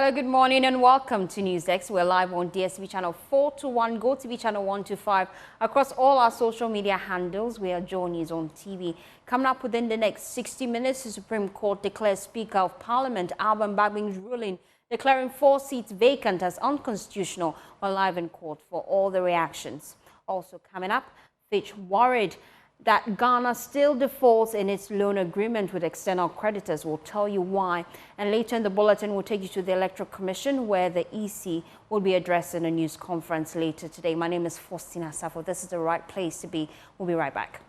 Hello, good morning and welcome to NewsX. We're live on DSTV channel 421, GoTV channel 125, across all our social media handles. We are Joe News on TV. Coming up within the next 60 minutes, the Supreme Court declares Speaker of Parliament Alban Bagbing's ruling declaring 4 seats vacant as unconstitutional. We're live in court for all the reactions. Also coming up, Fitch worried that Ghana still defaults in its loan agreement with external creditors. We'll tell you why. And later in the bulletin, we'll take you to the Electoral Commission, where the EC will be addressing a news conference later today. My name is Faustina Safo. This is the right place to be. We'll be right back.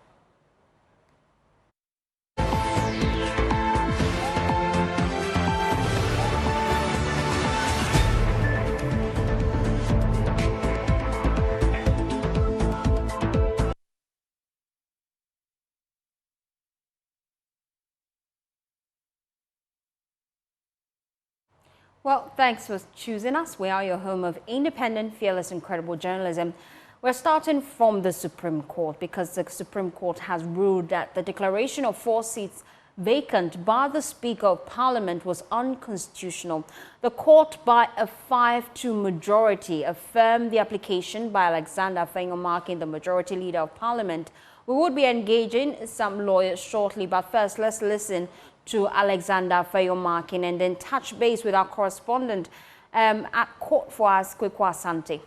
Well, thanks for choosing us. We are your home of independent, fearless, and credible journalism. We're starting from the Supreme Court because the Supreme Court has ruled that the declaration of 4 seats vacant by the Speaker of Parliament was unconstitutional. The court, by a 5-2 majority, affirmed the application by Alexander Afenyo-Markin, the Majority Leader of Parliament. We would be engaging some lawyers shortly, but first let's listen to Alexander Afenyo-Markin and then touch base with our correspondent at court for us, Kwekwa Asante.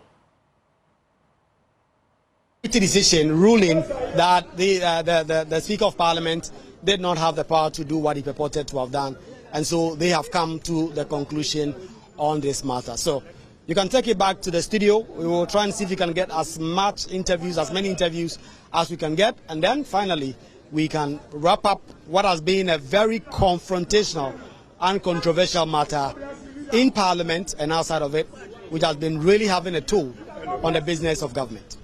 Decision ruling that the Speaker of Parliament did not have the power to do what he purported to have done, and so they have come to the conclusion on this matter. So you can take it back to the studio. We will try and see if we can get as many interviews as we can get, and then finally we can wrap up what has been a very confrontational and controversial matter in Parliament and outside of it, which has been really having a toll on the business of government.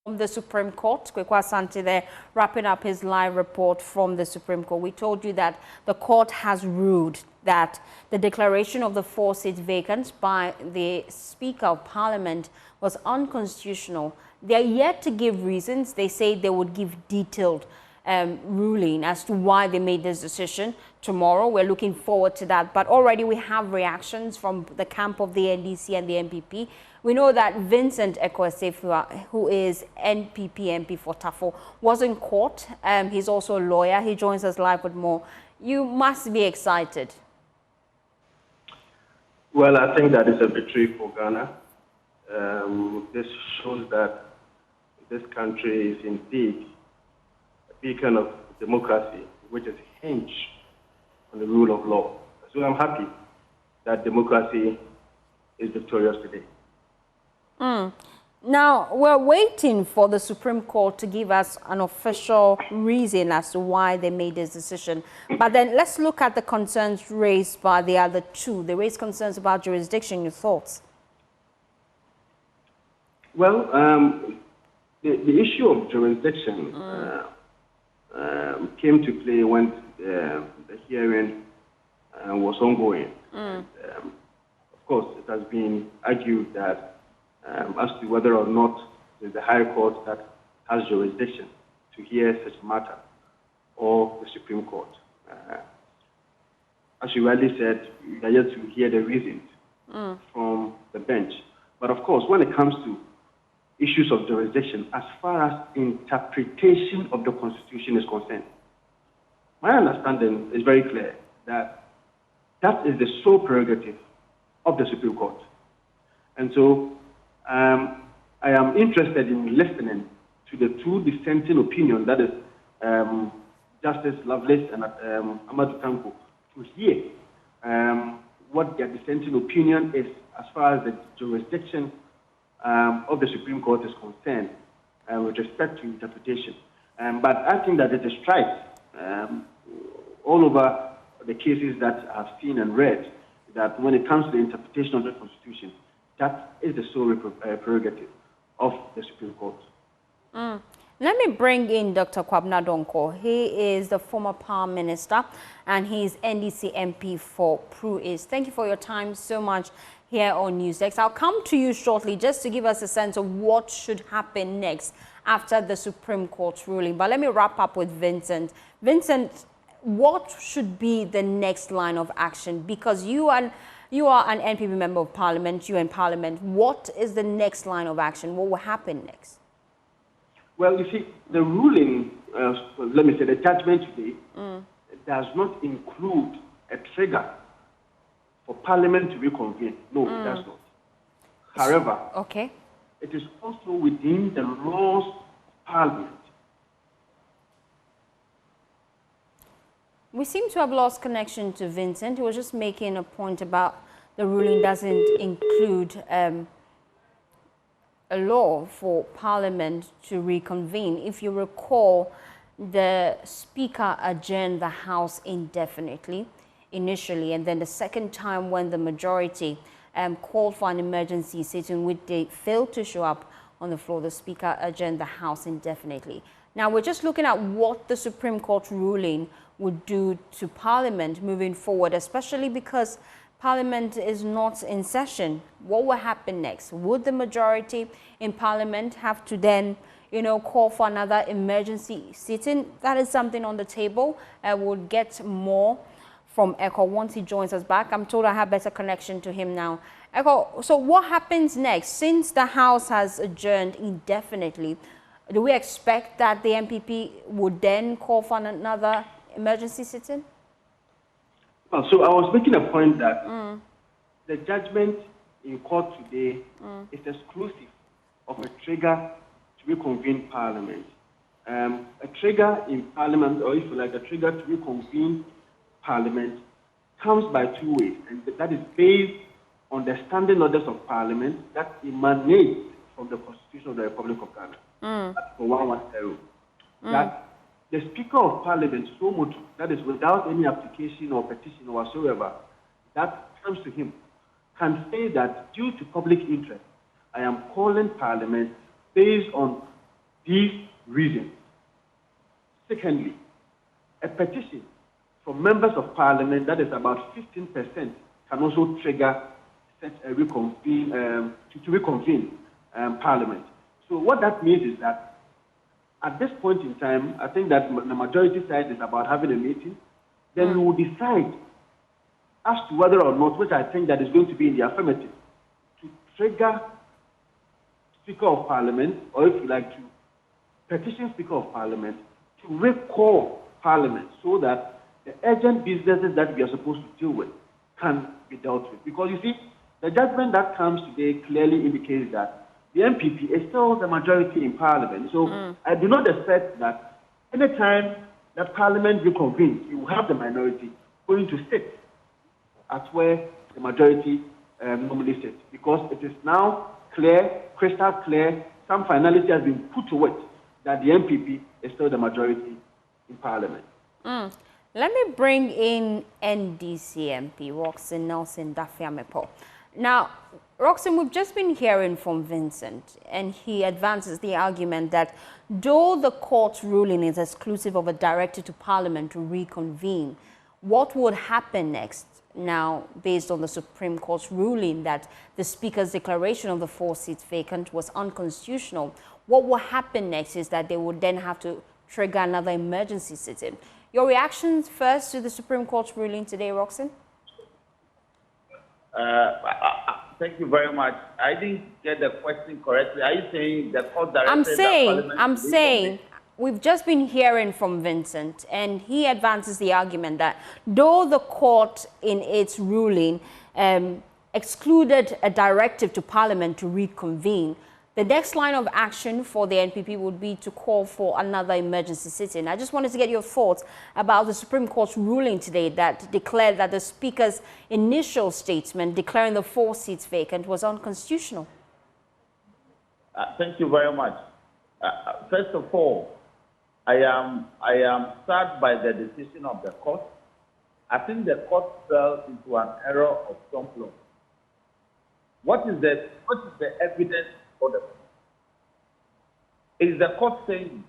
From the Supreme Court, Kwekwa Asante there, wrapping up his live report from the Supreme Court. We told you that the court has ruled that the declaration of the 4 seats vacant by the Speaker of Parliament was unconstitutional. They are yet to give reasons. They say they would give detailed ruling as to why they made this decision tomorrow. We're looking forward to that. But already we have reactions from the camp of the NDC and the MPP. We know that Vincent Ekwesefu, who is NPP MP for Tafo, was in court. He's also a lawyer. He joins us live with more. You must be excited. Well, I think that is a victory for Ghana. This shows that this country is indeed a beacon of democracy, which is hinged on the rule of law. So I'm happy that democracy is victorious today. Now, we're waiting for the Supreme Court to give us an official reason as to why they made this decision. But then let's look at the concerns raised by the other two. They raised concerns about jurisdiction. Your thoughts? Well, the issue of jurisdiction came to play when the hearing was ongoing. Of course, it has been argued that as to whether or not it's the High Court that has jurisdiction to hear such a matter, or the Supreme Court. As you rightly said, we are yet to hear the reasons from the bench. But of course, when it comes to issues of jurisdiction, as far as interpretation of the Constitution is concerned, my understanding is very clear that that is the sole prerogative of the Supreme Court. And so I am interested in listening to the two dissenting opinions, that is Justice Lovelace and Amadou Tanko, to hear what their dissenting opinion is as far as the jurisdiction of the Supreme Court is concerned with respect to interpretation. But I think that it is right all over the cases that I've seen and read that when it comes to the interpretation of the Constitution, that is the sole prerogative of the Supreme Court. Let me bring in Dr. Kwabena Donkor. He is the former Power Minister and he's NDC MP for Pru East. Thank you for your time so much here on NewsX. I'll come to you shortly just to give us a sense of what should happen next after the Supreme Court ruling. But let me wrap up with Vincent. Vincent, what should be the next line of action? Because you are an NPP member of Parliament, you're in Parliament. What is the next line of action? What will happen next? Well, you see, the ruling, let me say, the judgment today does not include a trigger for Parliament to reconvene. No, it does not. However, okay, it is also within the laws of Parliament. We seem to have lost connection to Vincent. He was just making a point about the ruling doesn't include a law for Parliament to reconvene. If you recall, the Speaker adjourned the House indefinitely initially, and then the second time when the majority called for an emergency sitting, which they failed to show up on the floor, the Speaker adjourned the House indefinitely. Now, we're just looking at what the Supreme Court ruling would do to Parliament moving forward, especially because Parliament is not in session. What will happen next? Would the majority in Parliament have to then, call for another emergency sitting? That is something on the table. We'll get more from Echo once he joins us back. I'm told I have better connection to him now. Echo, so what happens next? Since the House has adjourned indefinitely, do we expect that the MPP would then call for another emergency sitting? Well, so I was making a point that the judgment in court today is exclusive of a trigger to reconvene Parliament. A trigger in Parliament, or if you like, a trigger to reconvene Parliament, comes by two ways, and that is based on the standing orders of Parliament that emanate from the Constitution of the Republic of Ghana. That's for 110. That the Speaker of Parliament, so much, that is without any application or petition whatsoever, that comes to him, can say that due to public interest, I am calling Parliament based on these reasons. Secondly, a petition from members of Parliament, that is about 15%, can also trigger such a reconvene, to reconvene Parliament. So what that means is that at this point in time, I think that the majority side is about having a meeting. Then we will decide as to whether or not, which I think that is going to be in the affirmative, to trigger Speaker of Parliament, or if you like, to petition Speaker of Parliament to recall Parliament so that the urgent businesses that we are supposed to deal with can be dealt with. Because you see, the judgment that comes today clearly indicates that the MPP is still the majority in Parliament. So I do not expect that any time that Parliament reconvenes, you will have the minority going to sit at where the majority normally sits. Because it is now clear, crystal clear, some finality has been put to it that the MPP is still the majority in Parliament. Let me bring in NDC MP, Roxanne Nelson Dafiamepo. Now, Roxanne, we've just been hearing from Vincent, and he advances the argument that though the court ruling is exclusive of a directive to Parliament to reconvene, what would happen next now based on the Supreme Court's ruling that the Speaker's declaration of the 4 seats vacant was unconstitutional? What will happen next is that they would then have to trigger another emergency sitting. Your reactions first to the Supreme Court's ruling today, Roxanne? Thank you very much. I didn't get the question correctly. Are you saying the court directed I'm saying, we've just been hearing from Vincent, and he advances the argument that though the court in its ruling excluded a directive to Parliament to reconvene, the next line of action for the NPP would be to call for another emergency sitting. I just wanted to get your thoughts about the Supreme Court's ruling today that declared that the Speaker's initial statement declaring the 4 seats vacant was unconstitutional. Thank you very much. First of all, I am sad by the decision of the court. I think the court fell into an error of some law. What is the evidence for the court? Is the court saying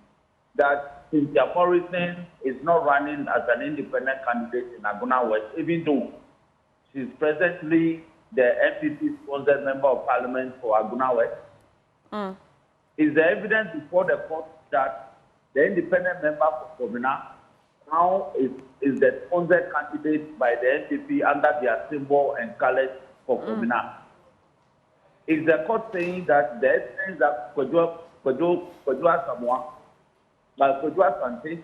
that Cynthia Morrison is not running as an independent candidate in Aguna West, even though she's presently the MPP-sponsored member of Parliament for Aguna West? is the evidence before the court that the independent member for Komina now is the sponsored candidate by the NPP under their symbol and colors for Komina? Is the court saying that the evidence that Kojo Samoa, by Kojo Asante,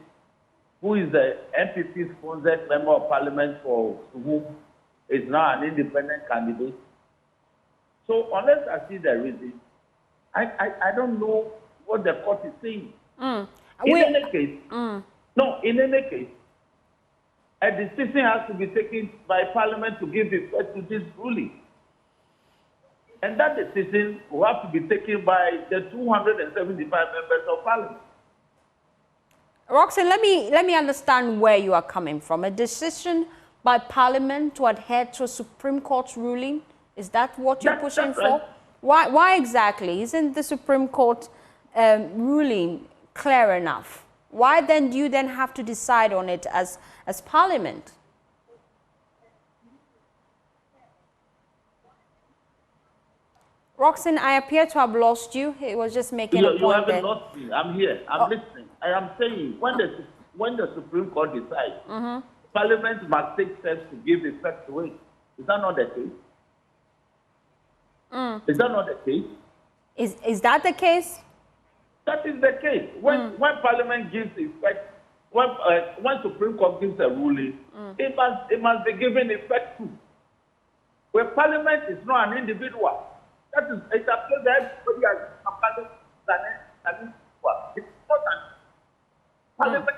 who is the NPP sponsored member of parliament for whom is now an independent candidate? So unless I see the reason, I don't know what the court is saying. In any case, in any case, a decision has to be taken by parliament to give effect to this ruling. And that decision will have to be taken by the 275 members of parliament. Roxanne, let me understand where you are coming from. A decision by parliament to adhere to a Supreme Court ruling? Is that what you're pushing for? Right. Why exactly? Isn't the Supreme Court ruling clear enough? Why then do you then have to decide on it as parliament? Roxanne, I appear to have lost you. It was just making a point. You haven't lost me. I'm here. I'm listening. I am saying when the Supreme Court decides, Parliament must take steps to give effect to it. Is that not the case? Is that not the case? Is that the case? That is the case. When Parliament gives effect, when Supreme Court gives a ruling, it must be given effect to. Where Parliament is not an individual. That is, it's a place that everybody has a Parliament than an individual. It's not an Parliament.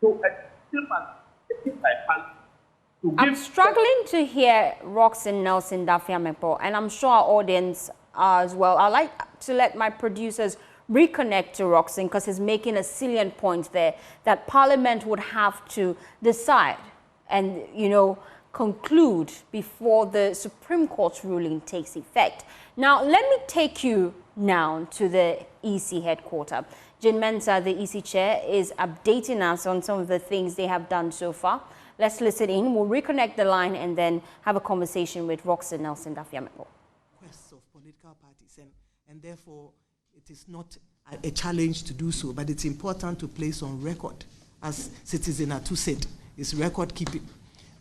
So I still must take it by Parliament. I'm struggling to hear Roxanne Nelson Dafiamepo, and I'm sure our audience are as well. I'd like to let my producers reconnect to Roxanne because he's making a salient point there that Parliament would have to decide and, conclude before the Supreme Court's ruling takes effect. Now, let me take you now to the EC headquarters. Jane Mensah, the EC chair, is updating us on some of the things they have done so far. Let's listen in. We'll reconnect the line and then have a conversation with Roxanne Nelson Dafiamepo. Requests of political parties, and therefore it is not a challenge to do so, but it's important to place on record, as Citizen Atu said, is record keeping,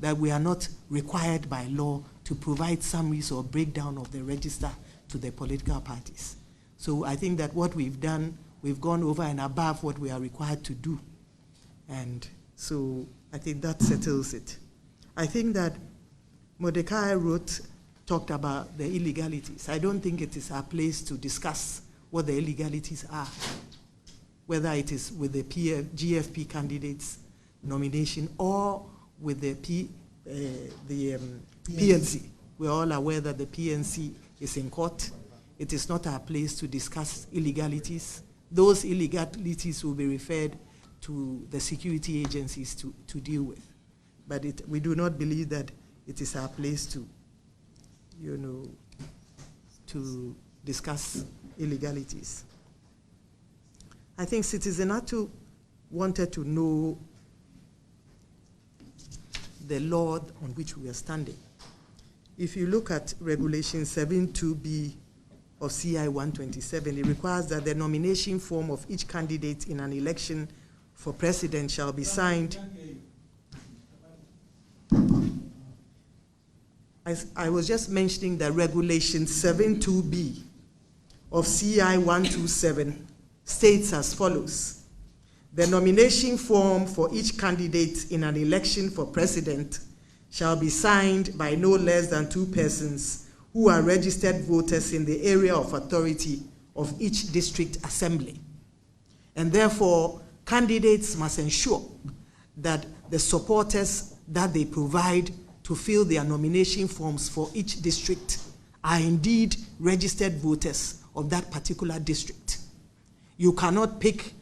that we are not required by law to provide summaries or breakdown of the register to the political parties. So I think that what we've done, we've gone over and above what we are required to do. And so I think that settles it. I think that Mordecai talked about the illegalities. I don't think it is our place to discuss what the illegalities are, whether it is with the GFP candidates nomination or with the PNC. We're all aware that the PNC is in court. It is not our place to discuss illegalities. Those illegalities will be referred to the security agencies to deal with. But we do not believe that it is our place to, to discuss illegalities. I think Citizen Atu wanted to know the law on which we are standing. If you look at Regulation 7.2b of CI 127, it requires that the nomination form of each candidate in an election for president shall be signed. I was just mentioning that Regulation 7.2b of CI 127 states as follows. The nomination form for each candidate in an election for president shall be signed by no less than 2 persons who are registered voters in the area of authority of each district assembly. And therefore, candidates must ensure that the supporters that they provide to fill their nomination forms for each district are indeed registered voters of that particular district. You cannot pick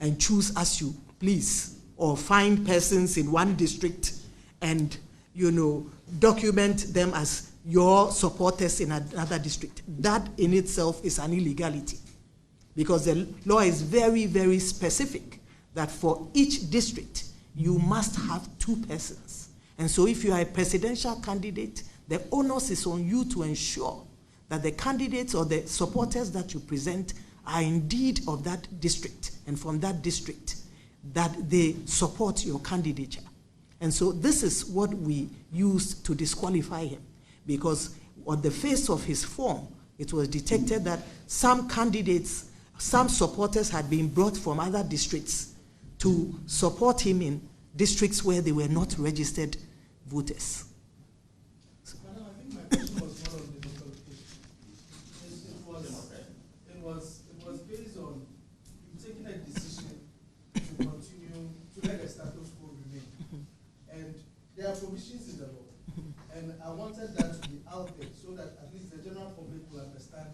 and choose as you please, or find persons in one district and, document them as your supporters in another district. That in itself is an illegality, because the law is very, very specific that for each district, you must have 2 persons. And so if you are a presidential candidate, the onus is on you to ensure that the candidates or the supporters that you present are indeed of that district, and from that district, that they support your candidature. And so this is what we used to disqualify him, because on the face of his form, it was detected that some candidates, some supporters had been brought from other districts to support him in districts where they were not registered voters. Madam, I think my question was not on the local case. It was based on you taking a decision to continue to let the status quo remain. And there are provisions in the law. And I wanted that to be out there so that at least the general public will understand,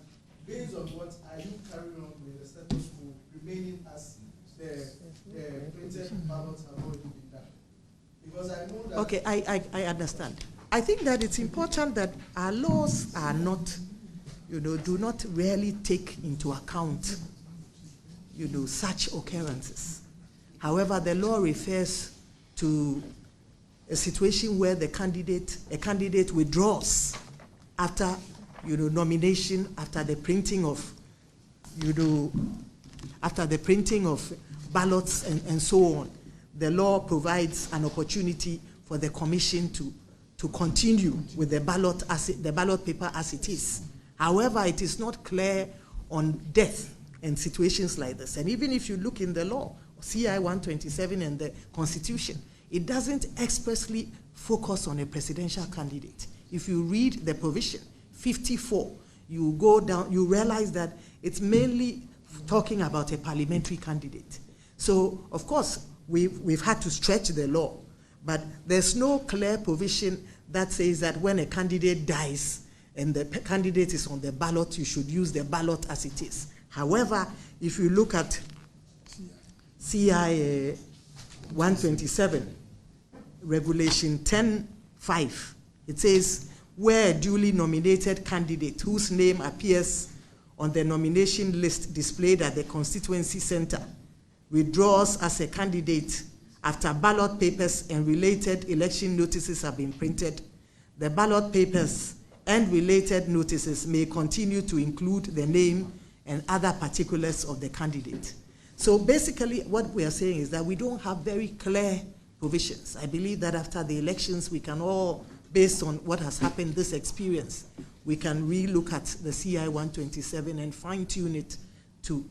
based on what are you carrying on with the status quo remaining as the printed ballots have already been done. Because I know that... Okay, I understand. I think that it's important that our laws are not, do not really take into account, such occurrences. However, the law refers to a situation where a candidate withdraws after, nomination, after the printing of, after the printing of ballots and so on. The law provides an opportunity for the commission to continue with the ballot paper as it is. However, it is not clear on death and situations like this. And even if you look in the law, CI 127 and the Constitution, it doesn't expressly focus on a presidential candidate. If you read the provision 54, you go down, you realize that it's mainly talking about a parliamentary candidate. So, of course, we've had to stretch the law, but there's no clear provision that says that when a candidate dies and the candidate is on the ballot, you should use the ballot as it is. However, if you look at CI 127, Regulation 10(5), it says, where a duly nominated candidate whose name appears on the nomination list displayed at the constituency center withdraws as a candidate after ballot papers and related election notices have been printed, the ballot papers and related notices may continue to include the name and other particulars of the candidate. So basically what we are saying is that we don't have very clear provisions. I believe that after the elections, we can all, based on what has happened, this experience, we can re-look at the CI 127 and fine-tune it to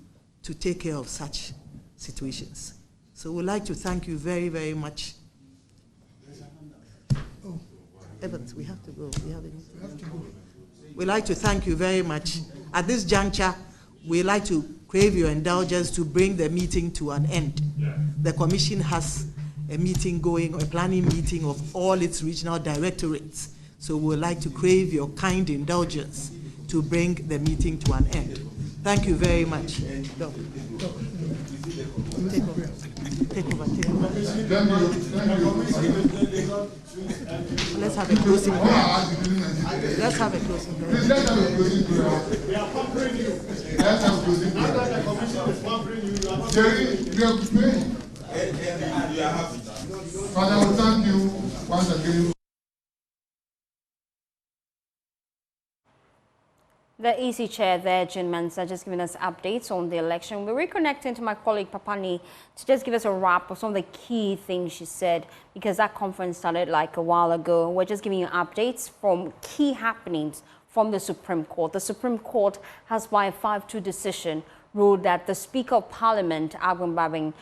take care of such situations. So we'd like to thank you very, very much. Oh, Evans, we have to go. We'd like to thank you very much. At this juncture, we'd like to crave your indulgence to bring the meeting to an end. The Commission has a meeting going, a planning meeting of all its regional directorates. So we would like to crave your kind indulgence to bring the meeting to an end. Thank you very much. Take over. Let's have a closing prayer. Let's have a closing prayer. Let's have a closing prayer. Let's have a closing prayer. Jerry, we are praying. Father, we thank you once again. The EC chair there, Jim Mensah, just giving us updates on the election. We're reconnecting to my colleague Papani to just give us a wrap of some of the key things she said, because that conference started like a while ago. We're just giving you updates from key happenings from the Supreme Court. The Supreme Court has, by a 5-2 decision, ruled that the Speaker of Parliament, Agwin Babing,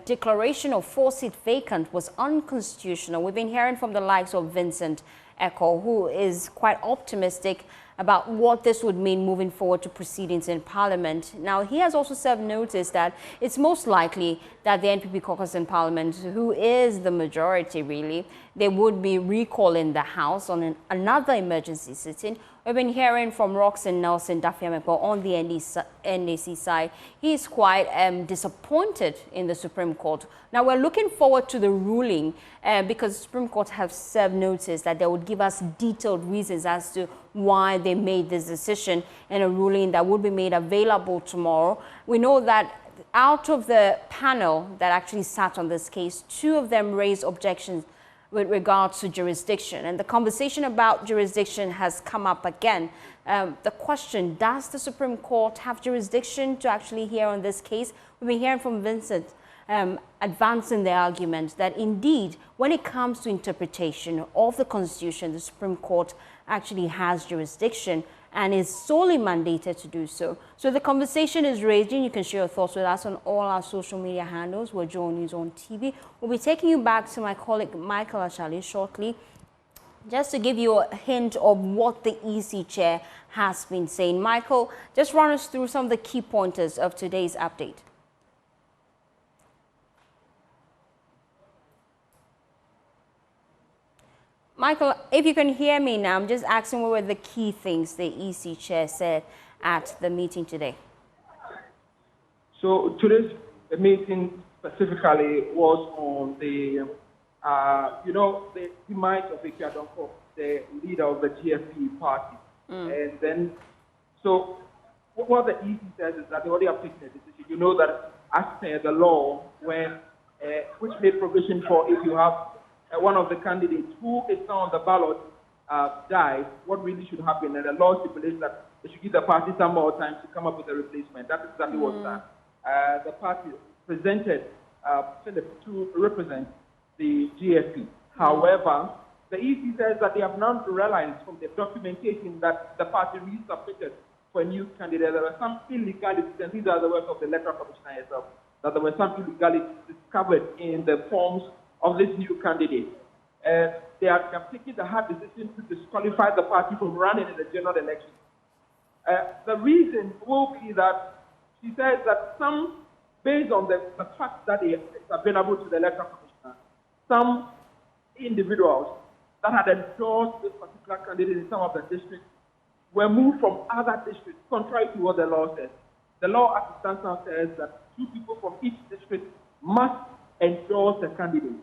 declaration of 4-seat vacant was unconstitutional. We've been hearing from the likes of Vincent Echo, who is quite optimistic about what this would mean moving forward to proceedings in Parliament. Now, he has also served notice that it's most likely that the NPP caucus in Parliament, who is the majority really, they would be recalling the House on another emergency sitting. We've been hearing from Roxanne Nelson Dafiamepo on the NDC side. He is quite disappointed in the Supreme Court. Now, we're looking forward to the ruling because the Supreme Court have served notice that they would give us detailed reasons as to why they made this decision, and a ruling that would be made available tomorrow. We know that out of the panel that actually sat on this case, 2 of them raised objections with regards to jurisdiction. And the conversation about jurisdiction has come up again. The question, does the Supreme Court have jurisdiction to actually hear on this case? We've been hearing from Vincent advancing the argument that indeed, when it comes to interpretation of the Constitution, the Supreme Court actually has jurisdiction and is solely mandated to do so. So the conversation is raging. You can share your thoughts with us on all our social media handles. We're Joe News on TV. We'll be taking you back to my colleague Michael Ashali shortly, just to give you a hint of what the EC chair has been saying. Michael, just run us through some of the key pointers of today's update. Michael, if you can hear me now, I'm just asking what were the key things the EC chair said at the meeting today. So today's meeting specifically was on the, the demise of Ike Adonko, the leader of the GFP party. And then, so what the EC says is that they already have taken a decision. You know that as per the law, when which made provision for if you have one of the candidates who is now on the ballot dies, what really should happen, and the law stipulates that they should give the party some more time to come up with a replacement. That's exactly what's done. The party presented Philip to represent the GFP. However, the EC says that they have now realized from the documentation that the party resubmitted for a new candidate. There were some illegalities, and these are the words of the electoral commissioner herself, that there were some illegalities discovered in the forms of this new candidate. They have taken the hard decision to disqualify the party from running in the general election. The reason will be that she says that some, based on the fact that it's available to the electoral commissioner, some individuals that had endorsed this particular candidate in some of the districts were moved from other districts, contrary to what the law says. The law as it stands now says that 2 people from each district must endorse the candidate.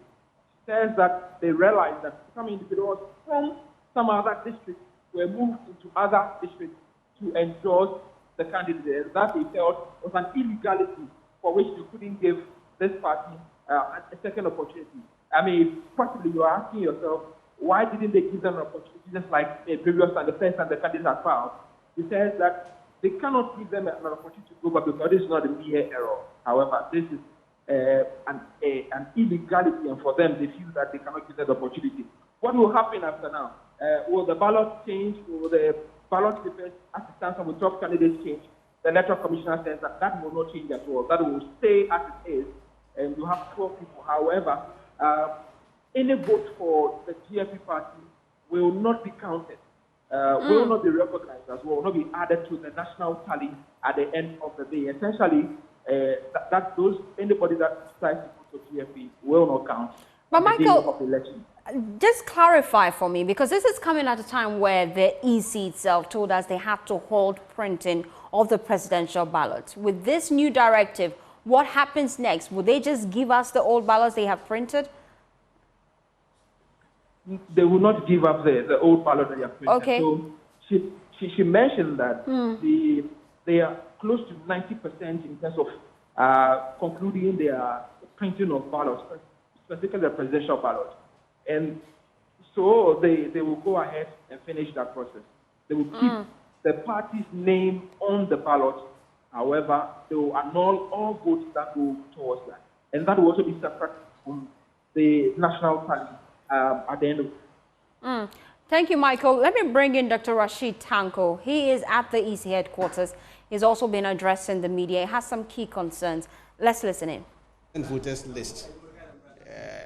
Says that they realized that some individuals from some other districts were moved into other districts to endorse the candidate. That they felt was an illegality for which you couldn't give this party a second opportunity. I mean, possibly you are asking yourself, why didn't they give them an opportunity just like a previous and the first time the candidate has filed? He says that they cannot give them an opportunity to go back because this is not a mere error. However, this is an illegality, and for them, they feel that they cannot give that opportunity. What will happen after now? Will the ballot change? Will the ballot papers, as it stands on the top candidates, change? The electoral commissioner says that that will not change at all. That will stay as it is, and you have 12 people. However, any vote for the GFP party will not be counted, will not be recognized as well, will not be added to the national tally at the end of the day. Essentially, anybody that decides to vote for GFP will not count. But Michael, of the election. Just clarify for me, because this is coming at a time where the EC itself told us they had to hold printing of the presidential ballot. With this new directive, what happens next? Will they just give us the old ballots they have printed? They will not give up the old ballot that they have printed. Okay. So she mentioned that they are close to 90% in terms of concluding their printing of ballots, specifically the presidential ballot. And so they will go ahead and finish that process. They will keep the party's name on the ballot. However, they will annul all votes that go towards that. And that will also be separate from the national tally at the end of Thank you, Michael. Let me bring in Dr. Rashid Tanko. He is at the EC headquarters. He's also been addressing the media. He has some key concerns. Let's listen in. Voters list.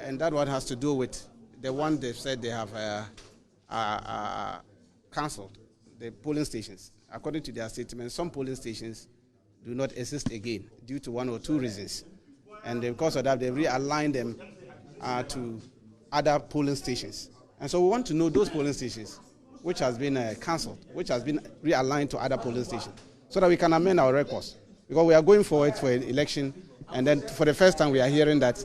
And that one has to do with the one they've said they have cancelled, the polling stations. According to their statement, some polling stations do not exist again due to 1 or 2 reasons. And because of that, they've realigned them to other polling stations. And so we want to know those polling stations which has been cancelled, which has been realigned to other polling stations, so that we can amend our records. Because we are going forward for an election, and then for the first time we are hearing that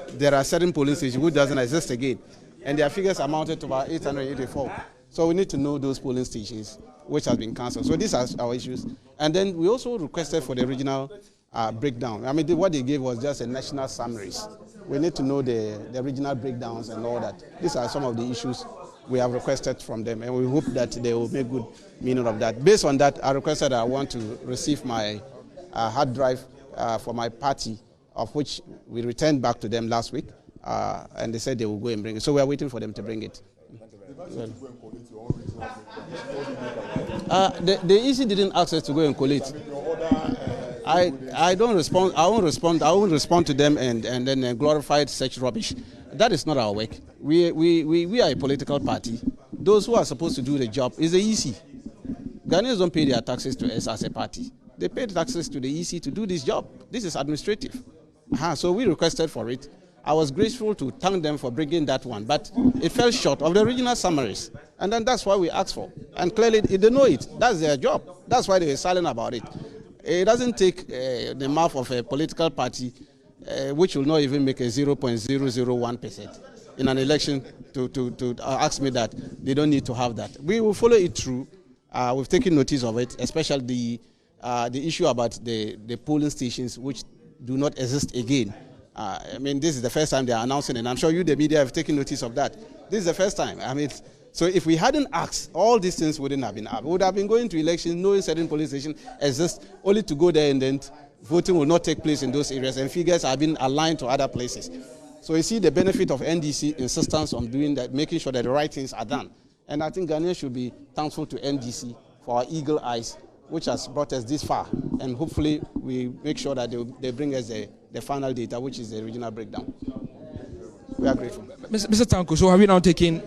there are certain polling stations which doesn't exist again. And their figures amounted to about 884. So we need to know those polling stations which has been cancelled. So these are our issues. And then we also requested for the regional breakdown. I mean, what they gave was just a national summaries We need to know the regional breakdowns and all that. These are some of the issues we have requested from them, and we hope that they will make good meaning of that. Based on that, I requested that I want to receive my hard drive for my party, of which we returned back to them last week, and they said they will go and bring it. So we are waiting for them to bring it. The EC didn't ask us to go and collate. I don't respond. I won't respond. I won't respond to them and then glorify such rubbish. That is not our work. We are a political party. Those who are supposed to do the job is the EC. Ghanaians don't pay their taxes to us as a party. They pay taxes to the EC to do this job. This is administrative. So we requested for it. I was grateful to thank them for bringing that one, but it fell short of the original summaries. And then that's why we asked for. And clearly, they know it. That's their job. That's why they were silent about it. It doesn't take the mouth of a political party, which will not even make a 0.001% in an election, to ask me that they don't need to have that. We will follow it through. We've taken notice of it, especially the issue about the polling stations, which do not exist again. I mean, this is the first time they are announcing, and I'm sure you, the media, have taken notice of that. This is the first time. I mean, so if we hadn't asked, all these things wouldn't have been up. We would have been going to elections knowing certain polling stations exist, only to go there and then voting will not take place in those areas, and figures have been aligned to other places. So you see the benefit of NDC insistence on doing that, making sure that the right things are done. And I think Ghanaians should be thankful to NDC for our eagle eyes, which has brought us this far. And hopefully we make sure that they bring us the final data, which is the regional breakdown. We are grateful. Mr. Tanko, so have you now taken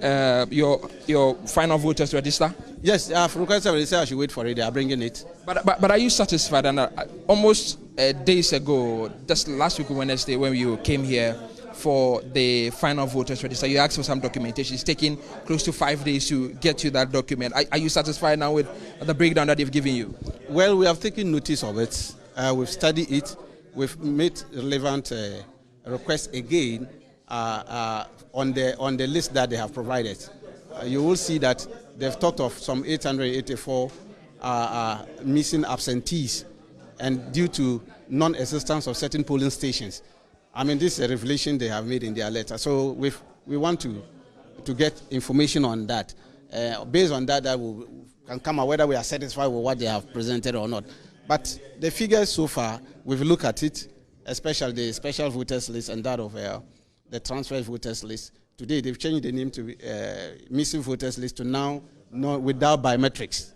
your final voters register? Yes, I've requested they say I should wait for it. They are bringing it. But are you satisfied? And almost days ago, just last week Wednesday, when you came here for the final voters register, you asked for some documentation. It's taken close to 5 days to get you that document. Are you satisfied now with the breakdown that they've given you? Well, we have taken notice of it. We've studied it. We've made relevant requests again on the list that they have provided. You will see that they've talked of some 884 missing absentees, and due to non-existence of certain polling stations. I mean, this is a revelation they have made in their letter. So we want to get information on that. Based on that, can come out whether we are satisfied with what they have presented or not. But the figures so far, we've looked at it, especially the special voters list and that of the transfer voters list. Today, they've changed the name to missing voters list to now without biometrics.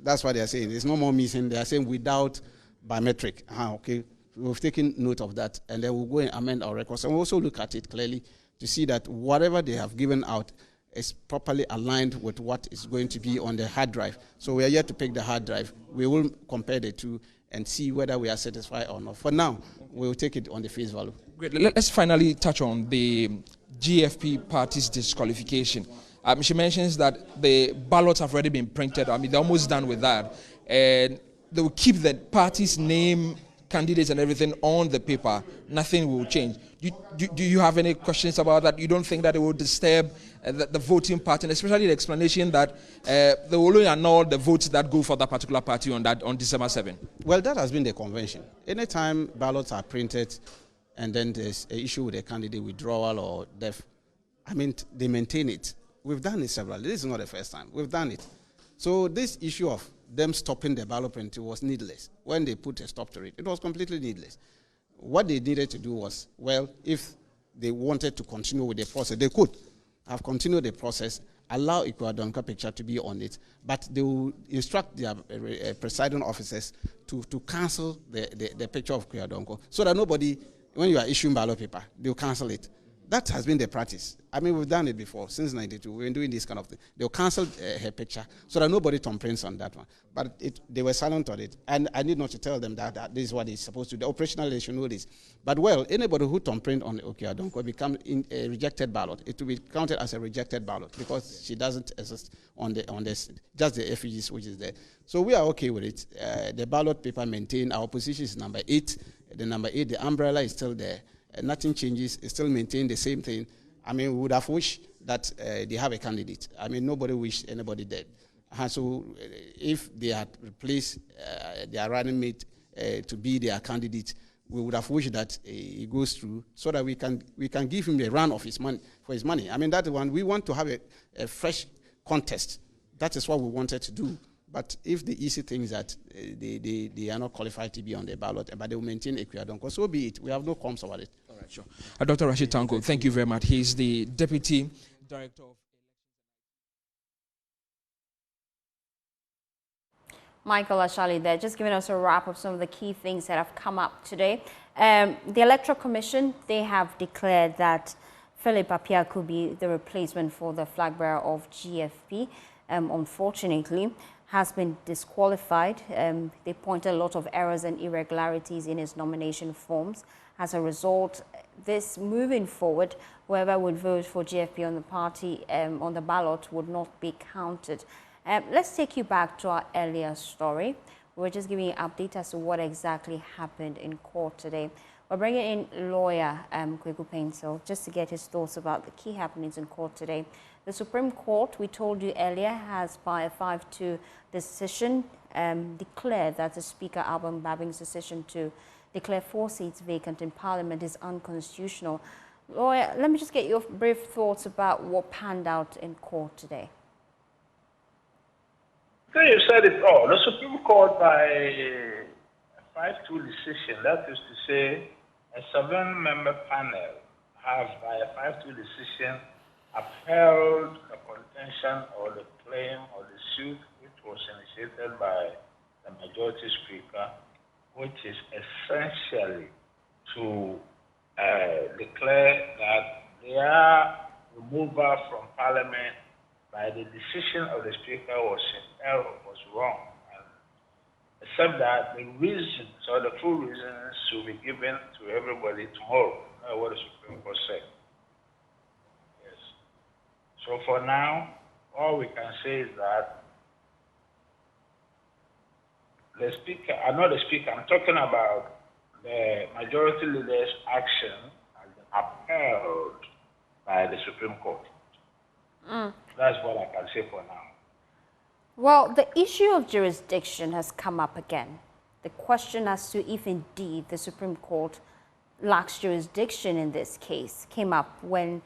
That's what they are saying. There's no more missing. They are saying without biometric. Okay. We've taken note of that, and then we'll go and amend our records. And we'll also look at it clearly to see that whatever they have given out is properly aligned with what is going to be on the hard drive. So we are yet to pick the hard drive. We will compare the two and see whether we are satisfied or not. For now, we'll take it on the face value. Great. Let's finally touch on the GFP party's disqualification. She mentions that the ballots have already been printed. I mean, they're almost done with that. And they will keep the party's name, candidates and everything on the paper. Nothing will change. Do you have any questions about that? You don't think that it will disturb the voting pattern, especially the explanation that they will only annul the votes that go for that particular party on December 7? Well, that has been the convention. Anytime ballots are printed and then there's an issue with a candidate withdrawal or death, I mean, they maintain it. We've done it several. This is not the first time. We've done it. So this issue of them stopping the ballot print was needless. When they put a stop to it, it was completely needless. What they needed to do was, well, if they wanted to continue with the process, they could have continued the process, allow Ikuadonka picture to be on it, but they will instruct their presiding officers to cancel the picture of Ikuadonko, so that nobody, when you are issuing ballot paper, they'll cancel it. That has been the practice. I mean, we've done it before, since 92. We've been doing this kind of thing. They'll cancel her picture so that nobody thumbprints on that one. But they were silent on it. And I need not to tell them that this is what it's supposed to do. Operationally, they should know this. But, well, anybody who thumbprint on Okiadonko will become a rejected ballot. It will be counted as a rejected ballot because she doesn't exist on this, just the effigies which is there. So we are okay with it. The ballot paper maintained. Our position is number 8. The number 8, the umbrella is still there. Nothing changes. It still maintain the same thing. I mean, we would have wished that they have a candidate. I mean, nobody wished anybody dead. So if they had replaced their running mate to be their candidate, we would have wished that it goes through so that we can give him a run of his money for his money. I mean, that one, we want to have a fresh contest. That is what we wanted to do. But if the easy thing is that they are not qualified to be on the ballot, but they will maintain Equiadonko, so be it. We have no qualms about it. All right, sure. Dr. Rashid Tanko, thank you very much. He's the Deputy Director of... Michael Ashali there, just giving us a wrap of some of the key things that have come up today. The Electoral Commission, they have declared that Philip Appiah could be the replacement for the flag bearer of GFP. Unfortunately, has been disqualified. They pointed a lot of errors and irregularities in his nomination forms. As a result, this moving forward, whoever would vote for GFP on the party on the ballot would not be counted. Let's take you back to our earlier story. We're just giving you an update as to what exactly happened in court today. We're bringing in lawyer Kweku Pencil just to get his thoughts about the key happenings in court today. The Supreme Court, we told you earlier, has by a 5-2 decision declared that the Speaker Alban Babing's decision to declare 4 seats vacant in Parliament is unconstitutional. Lawyer, let me just get your brief thoughts about what panned out in court today. So you said it all. The Supreme Court, by a 5-2 decision, that is to say, a 7-member panel have, by a 5-2 decision, upheld the contention or the claim or the suit which was initiated by the majority speaker, which is essentially to declare that their removal from Parliament by the decision of the speaker was in error, was wrong. And except that the reasons or the full reasons should be given to everybody tomorrow. That's what the Supreme Court said. Yes. So for now, all we can say is that the speaker, not the speaker, I'm talking about the majority leader's action has been upheld by the Supreme Court. That's what I can say for now. Well, the issue of jurisdiction has come up again. The question as to if indeed the Supreme Court lacks jurisdiction in this case came up when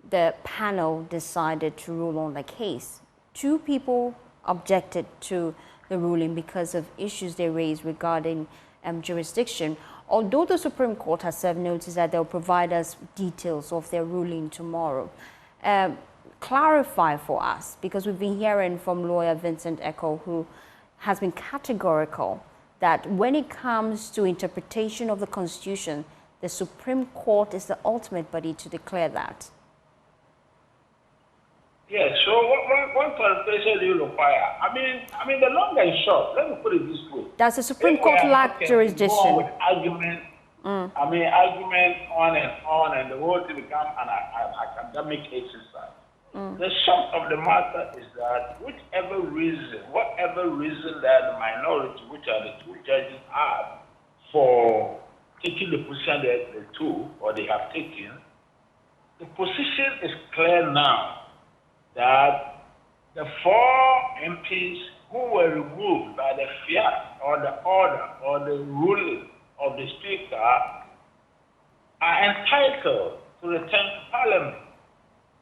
the panel decided to rule on the case. 2 people objected to the ruling because of issues they raised regarding jurisdiction. Although the Supreme Court has served notice that they'll provide us details of their ruling tomorrow, clarify for us, because we've been hearing from lawyer Vincent Echo, who has been categorical that when it comes to interpretation of the Constitution, the Supreme Court is the ultimate body to declare that. Yes, so one clarification do you require? I mean, the long and short, let me put it this way. Does the Supreme Court lack jurisdiction? With argument, argument on, and the whole thing becomes an academic exercise. The short of the matter is that whatever reason that the minority, which are the 2 judges, have for taking the position that they took or they have taken, the position is clear now that the 4 MPs who were removed by the fiat or the order or the ruling of the Speaker are entitled to return to Parliament.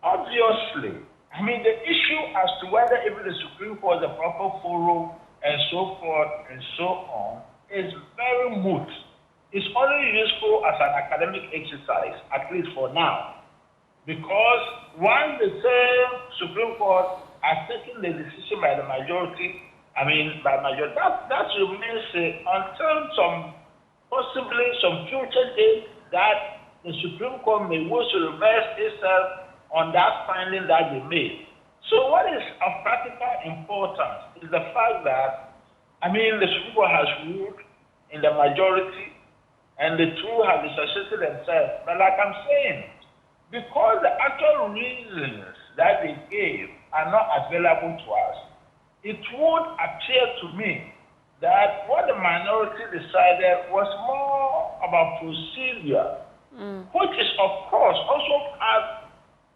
Obviously, I mean, the issue as to whether even the Supreme Court is the proper forum and so forth and so on is very moot. It's only useful as an academic exercise, at least for now. Because once the same Supreme Court has taken the decision by the majority, that remains until possibly some future date that the Supreme Court may wish to reverse itself on that finding that they made. So what is of practical importance is the fact that, the Supreme Court has ruled in the majority and the 2 have dissociated themselves. But like I'm saying, because the actual reasons that they gave are not available to us, it would appear to me that what the minority decided was more about procedure, which is, of course, also part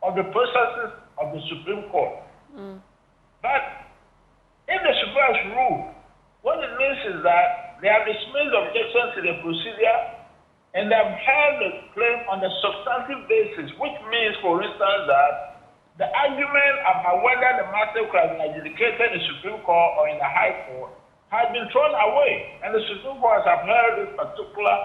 of the processes of the Supreme Court. But if the Supreme Court has ruled, what it means is that they have dismissed objections to the procedure And I've heard the claim on a substantive basis, which means, for instance, that the argument about whether the matter could have been adjudicated in the Supreme Court or in the High Court has been thrown away. And the Supreme Court has upheld this particular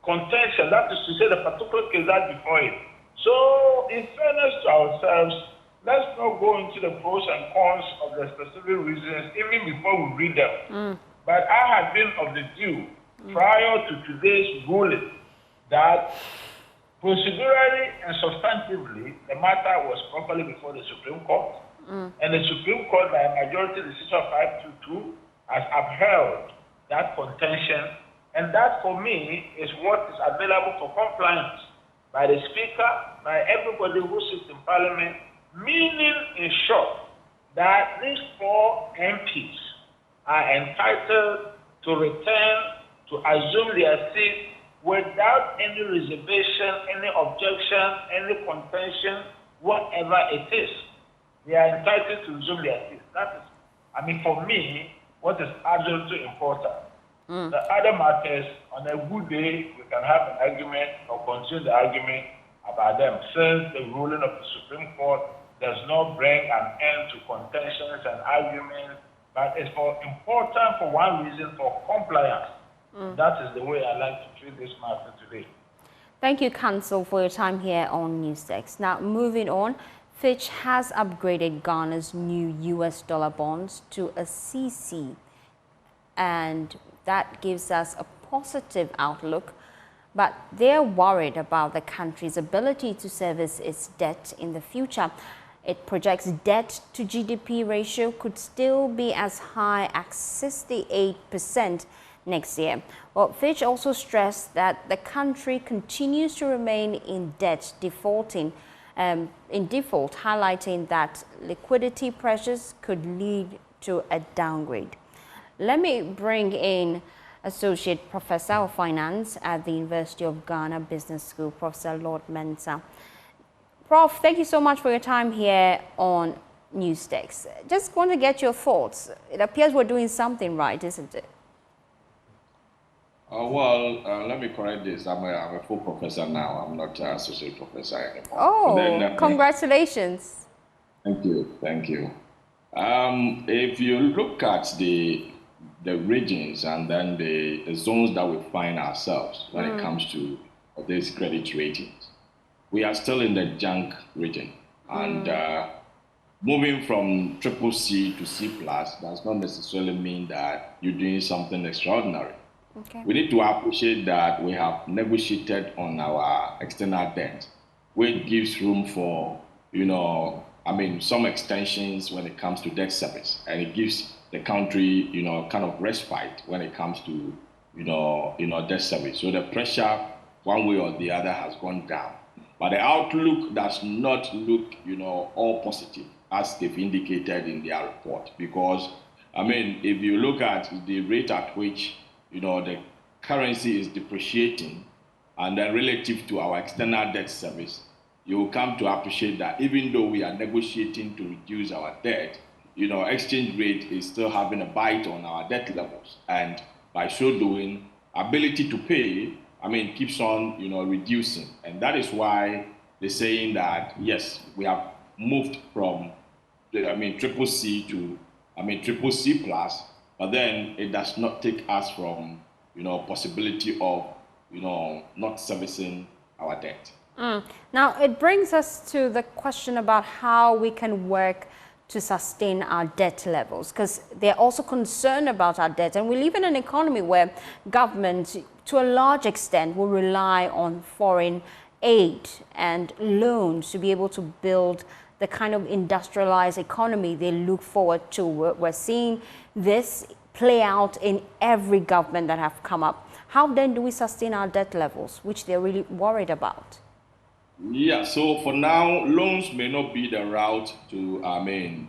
contention, that is to say, the particular case that's before it. So, in fairness to ourselves, let's not go into the pros and cons of the specific reasons even before we read them. But I have been of the view, prior to today's ruling, that procedurally and substantively, the matter was properly before the Supreme Court, and the Supreme Court, by a majority decision of 5-2, has upheld that contention, and that, for me, is what is available for compliance by the Speaker, by everybody who sits in Parliament, meaning, in short, that these 4 MPs are entitled to return to assume their seat without any reservation, any objection, any contention, whatever it is. They are entitled to resume their seat. That is, I mean, for me, what is absolutely important. The other matters, on a good day, we can have an argument or continue the argument about them, since the ruling of the Supreme Court does not bring an end to contentions and arguments, but it's important for one reason, for compliance. That is the way I like to treat this matter today. Thank you, Counsel, for your time here on NewsDesk. Now, moving on, Fitch has upgraded Ghana's new US dollar bonds to a CC, and that gives us a positive outlook, but they're worried about the country's ability to service its debt in the future. It projects debt to GDP ratio could still be as high as 68% next year. Well, Fitch also stressed that the country continues to remain in debt default, highlighting that liquidity pressures could lead to a downgrade. Let me bring in Associate Professor of Finance at the University of Ghana Business School, Professor Lord Mensah. Prof, thank you so much for your time here on NewsDesk. Just want to get your thoughts. It appears we're doing something right, isn't it? Let me correct this. I'm a full professor now. I'm not an associate professor anymore. Oh, congratulations. Thank you. Thank you. If you look at the regions and then the zones that we find ourselves when it comes to these credit ratings, we are still in the junk region. And moving from CCC to C+ does not necessarily mean that you're doing something extraordinary. Okay. We need to appreciate that we have negotiated on our external debt, which gives room for, some extensions when it comes to debt service. And it gives the country, kind of respite when it comes to, debt service. So the pressure, one way or the other, has gone down. But the outlook does not look, all positive, as they've indicated in their report. Because, if you look at the rate at which, the currency is depreciating, and then relative to our external debt service, you will come to appreciate that even though we are negotiating to reduce our debt, exchange rate is still having a bite on our debt levels. And by so doing, ability to pay, keeps on, reducing. And that is why they're saying that, yes, we have moved from, CCC to, CCC+, but then it does not take us from, possibility of, not servicing our debt. Now, it brings us to the question about how we can work to sustain our debt levels, because they're also concerned about our debt. And we live in an economy where government, to a large extent, will rely on foreign aid and loans to be able to build the kind of industrialized economy they look forward to. We're seeing this play out in every government that have come up. How then do we sustain our debt levels, which they're really worried about? Yeah, so for now, loans may not be the route to,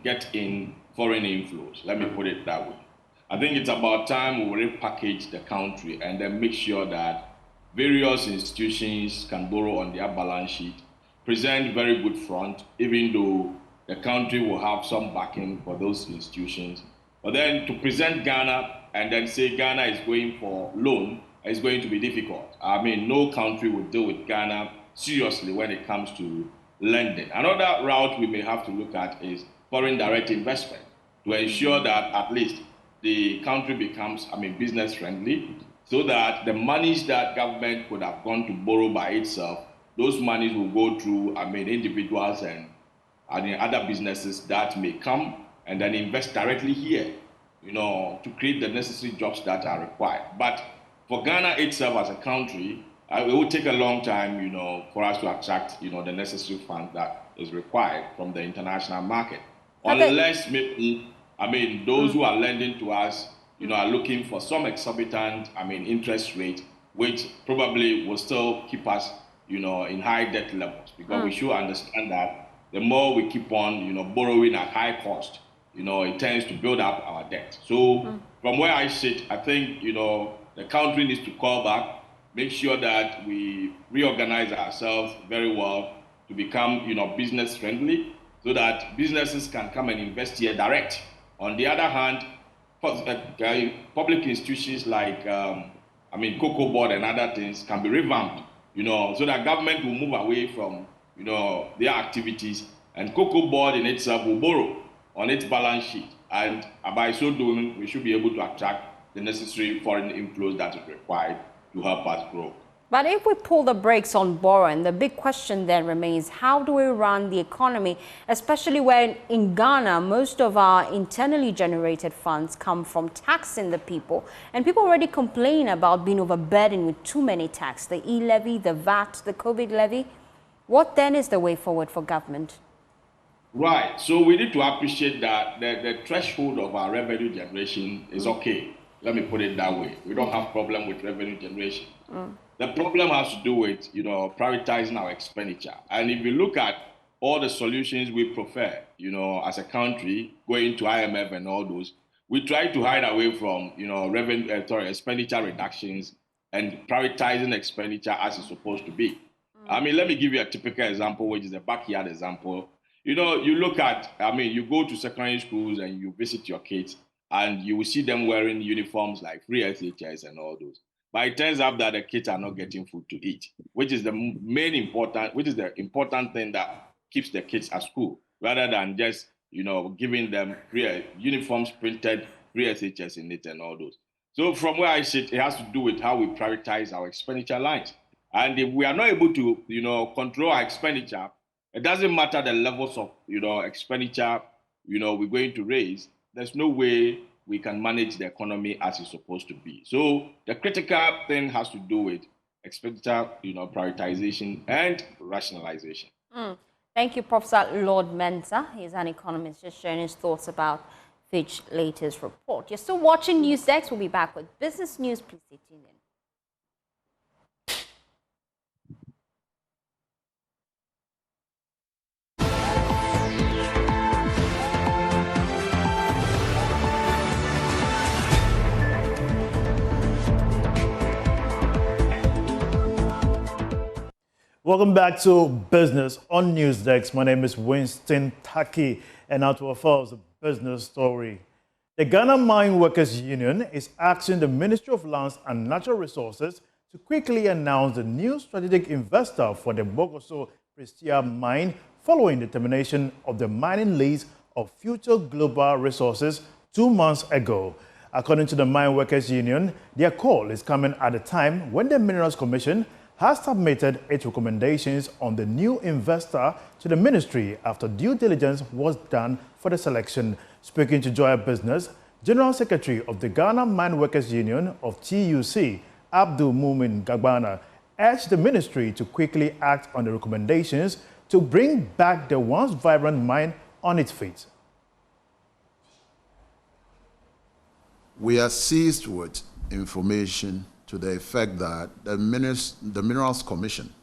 get in foreign inflows. Let me put it that way. I think it's about time we repackage the country and then make sure that various institutions can borrow on their balance sheet, present very good front, even though the country will have some backing for those institutions. But then to present Ghana and then say Ghana is going for loan it's going to be difficult. I mean, no country will deal with Ghana seriously when it comes to lending. Another route we may have to look at is foreign direct investment to ensure that at least the country becomes, business friendly, so that the monies that government could have gone to borrow by itself, those monies will go through, individuals and other businesses that may come and then invest directly here, to create the necessary jobs that are required. But for Ghana itself as a country, it will take a long time, for us to attract, the necessary funds that is required from the international market. Unless maybe, those who are lending to us, are looking for some exorbitant, interest rate, which probably will still keep us, in high debt levels. Because we should understand that the more we keep on, borrowing at high cost, it tends to build up our debt. So from where I sit, I think, the country needs to call back, make sure that we reorganize ourselves very well to become, business friendly, so that businesses can come and invest here direct. On the other hand, public institutions like, Cocoa Board and other things can be revamped, so that government will move away from, their activities, and Cocoa Board in itself will borrow on its balance sheet. And by so doing, we should be able to attract the necessary foreign inflows that is required to help us grow. But if we pull the brakes on borrowing, the big question then remains, how do we run the economy, especially when in Ghana, most of our internally generated funds come from taxing the people. And people already complain about being overburdened with too many taxes, the e-levy, the VAT, the COVID levy. What then is the way forward for government? Right. So we need to appreciate that the threshold of our revenue generation is okay. Let me put it that way. We don't have problem with revenue generation. The problem has to do with, prioritizing our expenditure. And if you look at all the solutions we prefer, as a country, going to IMF and all those, we try to hide away from, expenditure reductions and prioritizing expenditure as it's supposed to be. Let me give you a typical example, which is a backyard example. You look at, you go to secondary schools and you visit your kids, and you will see them wearing uniforms like free SHS and all those. But it turns out that the kids are not getting food to eat, which is the important thing that keeps the kids at school, rather than just, giving them free uniforms printed, free SHS in it and all those. So from where I sit, it has to do with how we prioritize our expenditure lines. And if we are not able to, control our expenditure, it doesn't matter the levels of, expenditure, we're going to raise. There's no way we can manage the economy as it's supposed to be. So the critical thing has to do with expenditure, prioritization and rationalization. Thank you, Professor Lord Mensah. He's an economist, just sharing his thoughts about Fitch's latest report. You're still watching NewsDesk. We'll be back with business news. Please stay tuned in. Welcome back to Business on NewsDesk. My name is Winston Taki, and now to our first business story. The Ghana Mine Workers Union is asking the Ministry of Lands and Natural Resources to quickly announce the new strategic investor for the Bogoso Prestia mine following the termination of the mining lease of Future Global Resources 2 months ago. According to the Mine Workers Union, their call is coming at a time when the Minerals Commission has submitted its recommendations on the new investor to the ministry after due diligence was done for the selection. Speaking to Joy Business, General Secretary of the Ghana Mine Workers Union of TUC, Abdul Mumin Gagbana, urged the ministry to quickly act on the recommendations to bring back the once vibrant mine on its feet. We are seized with information to the effect that the Minerals Commission,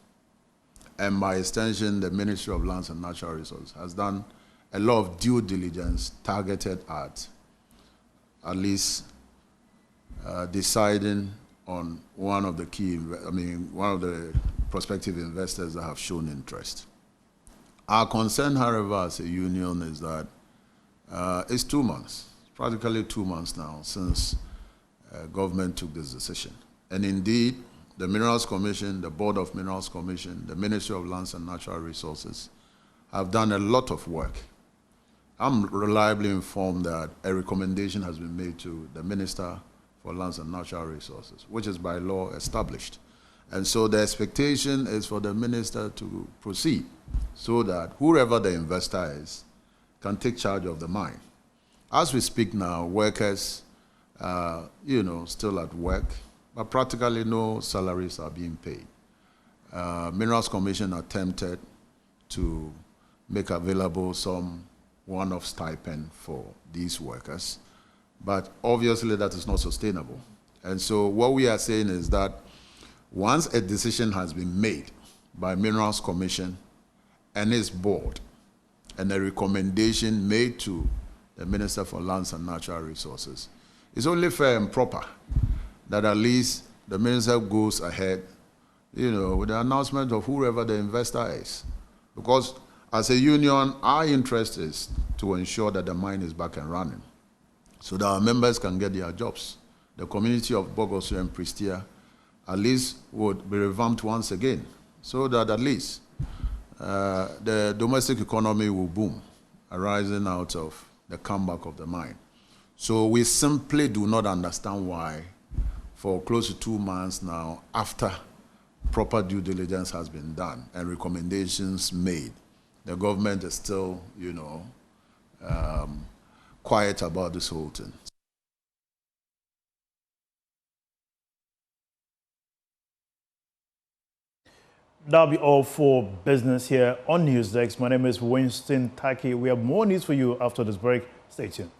and by extension the Ministry of Lands and Natural Resources, has done a lot of due diligence targeted at least deciding on one of the one of the prospective investors that have shown interest. Our concern, however, as a union is that it's 2 months, practically 2 months now since government took this decision. And indeed, the Minerals Commission, the Board of Minerals Commission, the Ministry of Lands and Natural Resources have done a lot of work. I'm reliably informed that a recommendation has been made to the Minister for Lands and Natural Resources, which is by law established. And so the expectation is for the minister to proceed so that whoever the investor is can take charge of the mine. As we speak now, workers are, still at work, but practically no salaries are being paid. Minerals Commission attempted to make available some one-off stipend for these workers, but obviously that is not sustainable. And so what we are saying is that once a decision has been made by Minerals Commission and its board, and a recommendation made to the Minister for Lands and Natural Resources, it's only fair and proper that at least the minister goes ahead, with the announcement of whoever the investor is. Because as a union, our interest is to ensure that the mine is back and running so that our members can get their jobs. The community of Bogoso and Prestia at least would be revamped once again so that at least the domestic economy will boom, arising out of the comeback of the mine. So we simply do not understand why, for close to 2 months now, after proper due diligence has been done and recommendations made, the government is still, quiet about this whole thing. That'll be all for business here on NewsDesk. My name is Winston Taki. We have more news for you after this break. Stay tuned.